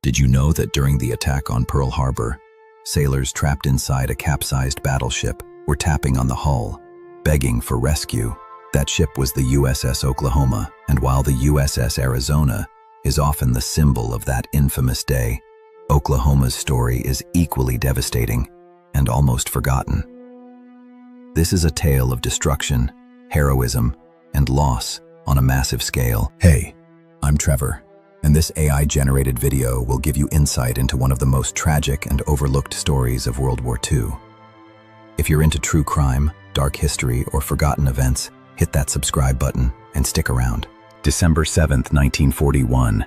Did you know that during the attack on Pearl Harbor, sailors trapped inside a capsized battleship were tapping on the hull, begging for rescue? That ship was the USS Oklahoma, and while the USS Arizona is often the symbol of that infamous day, Oklahoma's story is equally devastating and almost forgotten. This is a tale of destruction, heroism, and loss on a massive scale. Hey, I'm Trevor, and this AI-generated video will give you insight into one of the most tragic and overlooked stories of World War II. If you're into true crime, dark history, or forgotten events, hit that subscribe button and stick around. December 7th, 1941,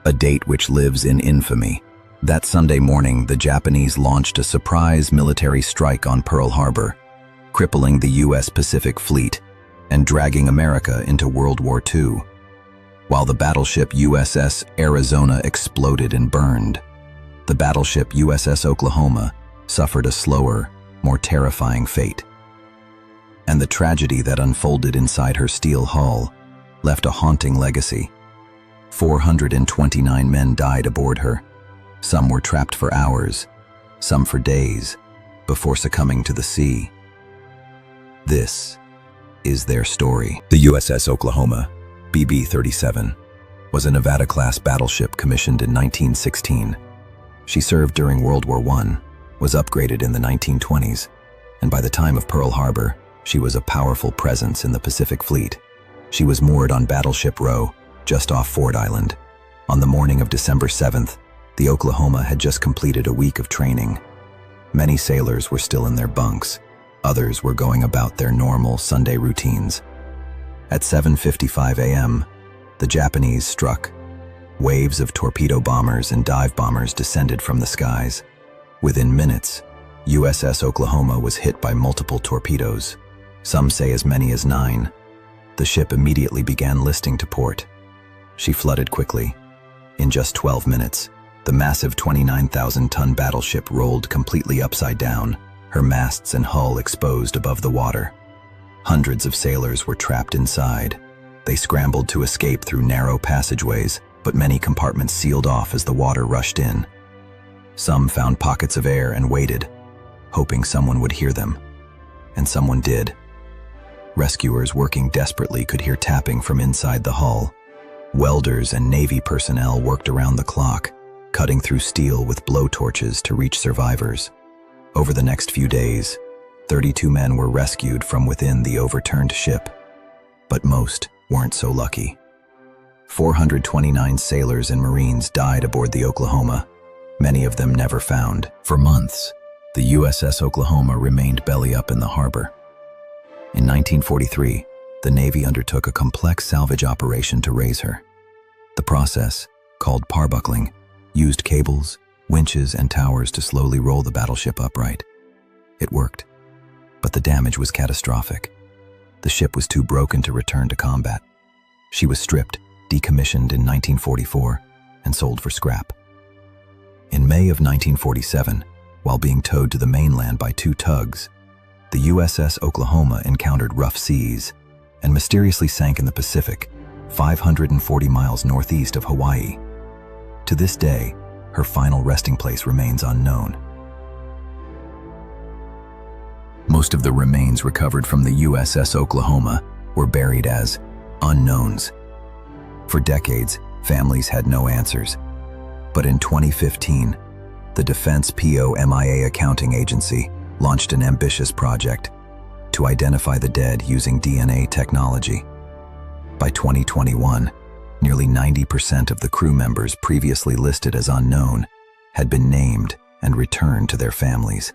a date which lives in infamy. That Sunday morning, the Japanese launched a surprise military strike on Pearl Harbor, crippling the U.S. Pacific Fleet and dragging America into World War II. While the battleship USS Arizona exploded and burned, the battleship USS Oklahoma suffered a slower, more terrifying fate. And the tragedy that unfolded inside her steel hull left a haunting legacy. 429 men died aboard her. Some were trapped for hours, some for days, before succumbing to the sea. This is their story. The USS Oklahoma, BB-37, was a Nevada-class battleship commissioned in 1916. She served during World War I, was upgraded in the 1920s, and by the time of Pearl Harbor, she was a powerful presence in the Pacific Fleet. She was moored on Battleship Row, just off Ford Island. On the morning of December 7th, the Oklahoma had just completed a week of training. Many sailors were still in their bunks. Others were going about their normal Sunday routines. At 7:55 a.m., the Japanese struck. Waves of torpedo bombers and dive bombers descended from the skies. Within minutes, USS Oklahoma was hit by multiple torpedoes. Some say as many as 9. The ship immediately began listing to port. She flooded quickly. In just 12 minutes, the massive 29,000-ton battleship rolled completely upside down, her masts and hull exposed above the water. Hundreds of sailors were trapped inside. They scrambled to escape through narrow passageways, but many compartments sealed off as the water rushed in. Some found pockets of air and waited, hoping someone would hear them. And someone did. Rescuers working desperately could hear tapping from inside the hull. Welders and Navy personnel worked around the clock, cutting through steel with blowtorches to reach survivors. Over the next few days, 32 men were rescued from within the overturned ship, but most weren't so lucky. 429 sailors and Marines died aboard the Oklahoma, many of them never found. For months, the USS Oklahoma remained belly up in the harbor. In 1943, the Navy undertook a complex salvage operation to raise her. The process, called parbuckling, used cables, winches, and towers to slowly roll the battleship upright. It worked, but the damage was catastrophic. The ship was too broken to return to combat. She was stripped, decommissioned in 1944, and sold for scrap. In May of 1947, while being towed to the mainland by 2 tugs, the USS Oklahoma encountered rough seas and mysteriously sank in the Pacific, 540 miles northeast of Hawaii. To this day, her final resting place remains unknown. Most of the remains recovered from the USS Oklahoma were buried as unknowns. For decades, families had no answers. But in 2015, the Defense POMIA accounting agency launched an ambitious project to identify the dead using DNA technology. By 2021, nearly 90% of the crew members previously listed as unknown had been named and returned to their families.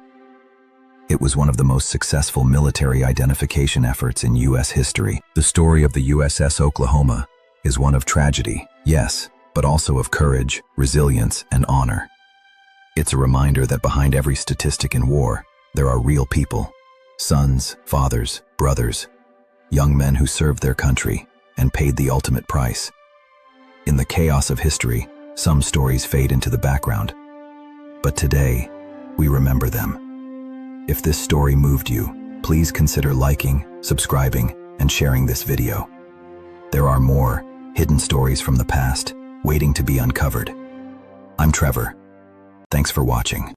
It was one of the most successful military identification efforts in U.S. history. The story of the USS Oklahoma is one of tragedy, yes, but also of courage, resilience, and honor. It's a reminder that behind every statistic in war, there are real people, sons, fathers, brothers, young men who served their country and paid the ultimate price. In the chaos of history, some stories fade into the background, but today, we remember them. If this story moved you, please consider liking, subscribing, and sharing this video. There are more hidden stories from the past waiting to be uncovered. I'm Trevor. Thanks for watching.